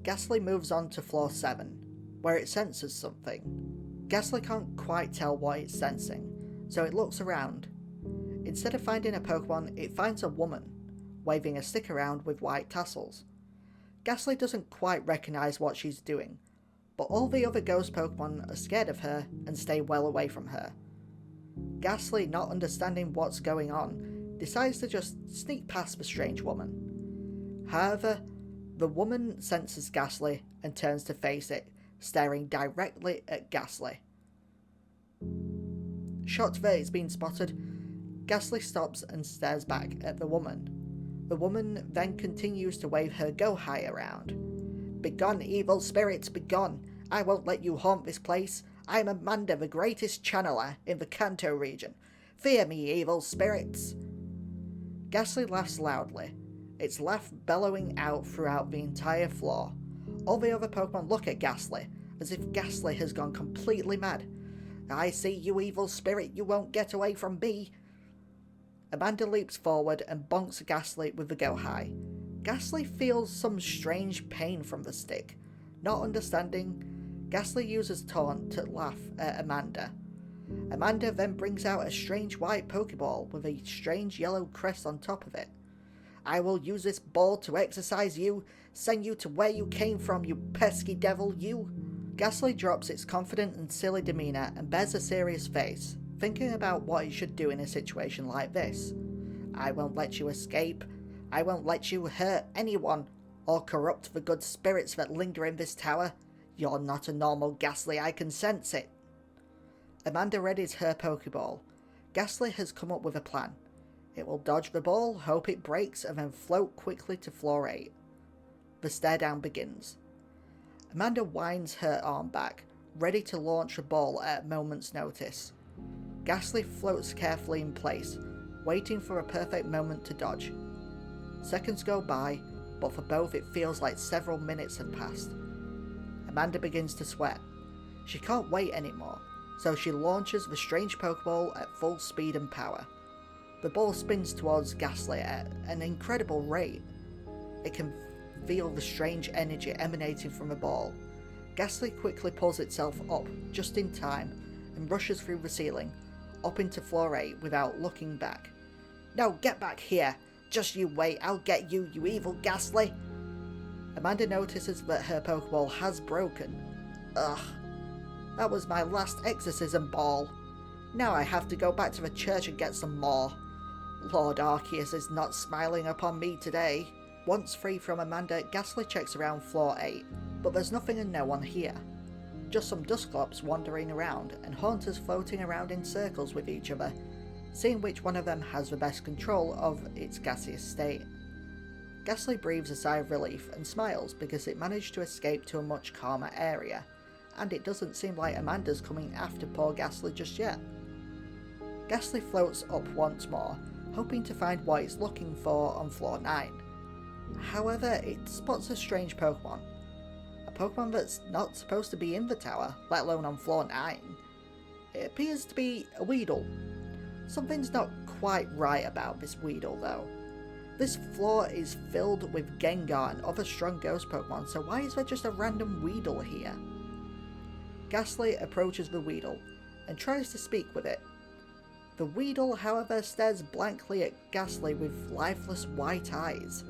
Gastly moves on to floor 7, where it senses something. Gastly can't quite tell what it's sensing, so it looks around. Instead of finding a Pokemon, it finds a woman, waving a stick around with white tassels. Gastly doesn't quite recognise what she's doing, but all the other ghost Pokemon are scared of her and stay well away from her. Gastly, not understanding what's going on, decides to just sneak past the strange woman. However, the woman senses Gastly and turns to face it, staring directly at Gastly. Shocked that it's been spotted, Gastly stops and stares back at the woman. The woman then continues to wave her go-high around. "Begone, evil spirits, begone! I won't let you haunt this place. I am Amanda, the greatest channeler in the Kanto region. Fear me, evil spirits!" Gastly laughs loudly, its laugh bellowing out throughout the entire floor. All the other Pokemon look at Gastly, as if Gastly has gone completely mad. "I see you, evil spirit, you won't get away from me!" Amanda leaps forward and bonks Gastly with the go-high. Gastly feels some strange pain from the stick. Not understanding, Gastly uses Taunt to laugh at Amanda. Amanda then brings out a strange white Pokeball with a strange yellow crest on top of it. "I will use this ball to exorcise you, send you to where you came from, you pesky devil, you!" Gastly drops its confident and silly demeanour and bears a serious face, thinking about what it should do in a situation like this. "I won't let you escape. I won't let you hurt anyone, or corrupt the good spirits that linger in this tower. You're not a normal Gastly, I can sense it." Amanda readies her Pokeball. Gastly has come up with a plan. It will dodge the ball, hope it breaks, and then float quickly to floor 8. The stare down begins. Amanda winds her arm back, ready to launch the ball at a moment's notice. Gastly floats carefully in place, waiting for a perfect moment to dodge. Seconds go by, but for both it feels like several minutes have passed. Amanda begins to sweat. She can't wait anymore, so she launches the strange Pokeball at full speed and power. The ball spins towards Gastly at an incredible rate. It can feel the strange energy emanating from the ball. Gastly quickly pulls itself up just in time and rushes through the ceiling, up into floor 8 without looking back. "No, get back here! Just you wait, I'll get you, you evil Gastly!" Amanda notices that her Pokeball has broken. Ugh, that was my last exorcism ball. Now I have to go back to the church and get some more. Lord Arceus is not smiling upon me today. Once free from Amanda, Gastly checks around floor 8, but there's nothing and no one here. Just some Dusclops wandering around and Haunters floating around in circles with each other, seeing which one of them has the best control of its gaseous state. Gastly breathes a sigh of relief and smiles because it managed to escape to a much calmer area, and it doesn't seem like Amanda's coming after poor Gastly just yet. Gastly floats up once more, hoping to find what it's looking for on floor 9. However, it spots a strange Pokemon. A Pokemon that's not supposed to be in the tower, let alone on floor 9. It appears to be a Weedle. Something's not quite right about this Weedle though. This floor is filled with Gengar and other strong ghost Pokemon, so why is there just a random Weedle here? Gastly approaches the Weedle and tries to speak with it. The Weedle, however, stares blankly at Gastly with lifeless white eyes.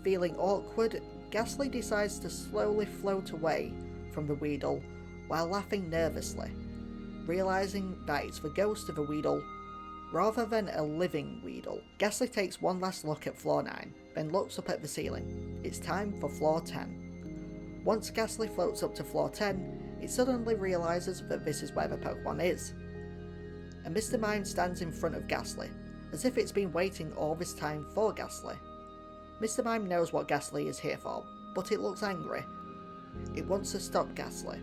Feeling awkward, Gastly decides to slowly float away from the Weedle while laughing nervously, realising that it's the ghost of a Weedle rather than a living Weedle. Gastly takes one last look at floor 9, then looks up at the ceiling. It's time for floor 10. Once Gastly floats up to floor 10, it suddenly realises that this is where the Pokemon is. And Mr. Mime stands in front of Gastly, as if it's been waiting all this time for Gastly. Mr. Mime knows what Gastly is here for, but it looks angry. It wants to stop Gastly.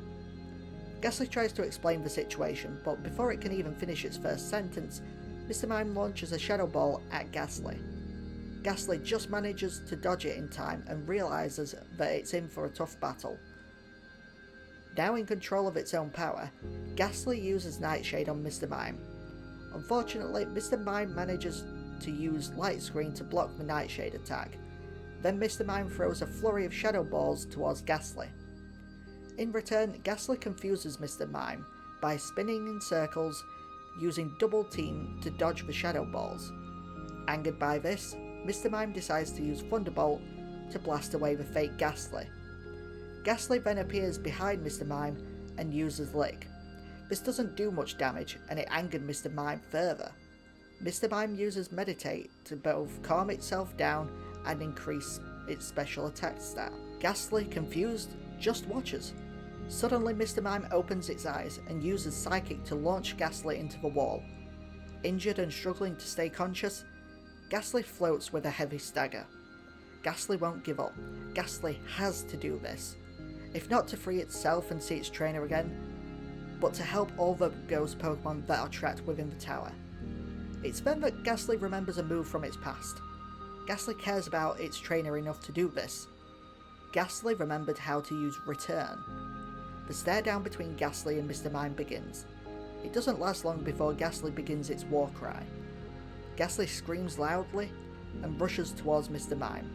Gastly tries to explain the situation, but before it can even finish its first sentence, Mr. Mime launches a Shadow Ball at Gastly. Gastly just manages to dodge it in time and realises that it's in for a tough battle. Now in control of its own power, Gastly uses Nightshade on Mr. Mime. Unfortunately, Mr. Mime manages to use Light Screen to block the Nightshade attack. Then Mr. Mime throws a flurry of shadow balls towards Gastly. In return, Gastly confuses Mr. Mime by spinning in circles, using double team to dodge the shadow balls. Angered by this, Mr. Mime decides to use Thunderbolt to blast away the fake Gastly. Gastly then appears behind Mr. Mime and uses Lick. This doesn't do much damage and it angered Mr. Mime further. Mr. Mime uses Meditate to both calm itself down and increase its special attack stat. Gastly, confused, just watches. Suddenly Mr. Mime opens its eyes and uses Psychic to launch Gastly into the wall. Injured and struggling to stay conscious, Gastly floats with a heavy stagger. Gastly won't give up. Gastly has to do this. If not to free itself and see its trainer again, but to help all the ghost Pokemon that are trapped within the tower. It's then that Gastly remembers a move from its past. Gastly cares about its trainer enough to do this. Gastly remembered how to use Return. The stare down between Gastly and Mr. Mime begins. It doesn't last long before Gastly begins its war cry. Gastly screams loudly and rushes towards Mr. Mime.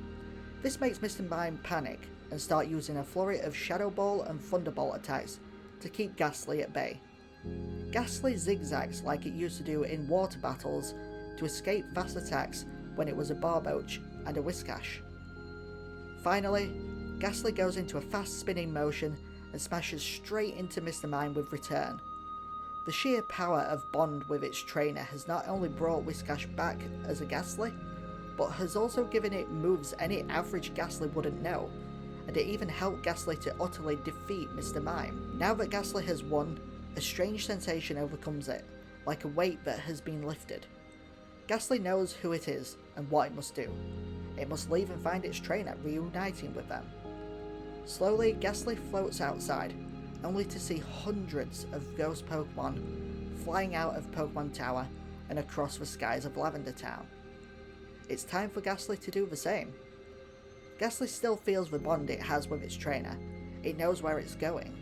This makes Mr. Mime panic and start using a flurry of Shadow Ball and Thunderbolt attacks to keep Gastly at bay. Gastly zigzags like it used to do in water battles to escape fast attacks when it was a Barboach and a Whiscash. Finally, Gastly goes into a fast spinning motion and smashes straight into Mr. Mime with Return. The sheer power of bond with its trainer has not only brought Whiscash back as a Gastly, but has also given it moves any average Gastly wouldn't know, and it even helped Gastly to utterly defeat Mr. Mime. Now that Gastly has won, a strange sensation overcomes it, like a weight that has been lifted. Gastly knows who it is and what it must do. It must leave and find its trainer, reuniting with them. Slowly, Gastly floats outside, only to see hundreds of ghost Pokemon flying out of Pokemon Tower and across the skies of Lavender Town. It's time for Gastly to do the same. Gastly still feels the bond it has with its trainer. It knows where it's going.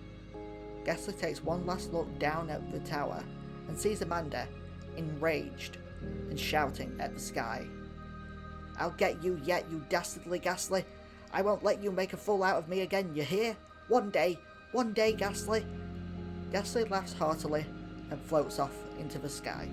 Gastly takes one last look down at the tower and sees Amanda, enraged and shouting at the sky. "I'll get you yet, you dastardly Gastly. I won't let you make a fool out of me again, you hear? One day, Gastly." Gastly laughs heartily and floats off into the sky.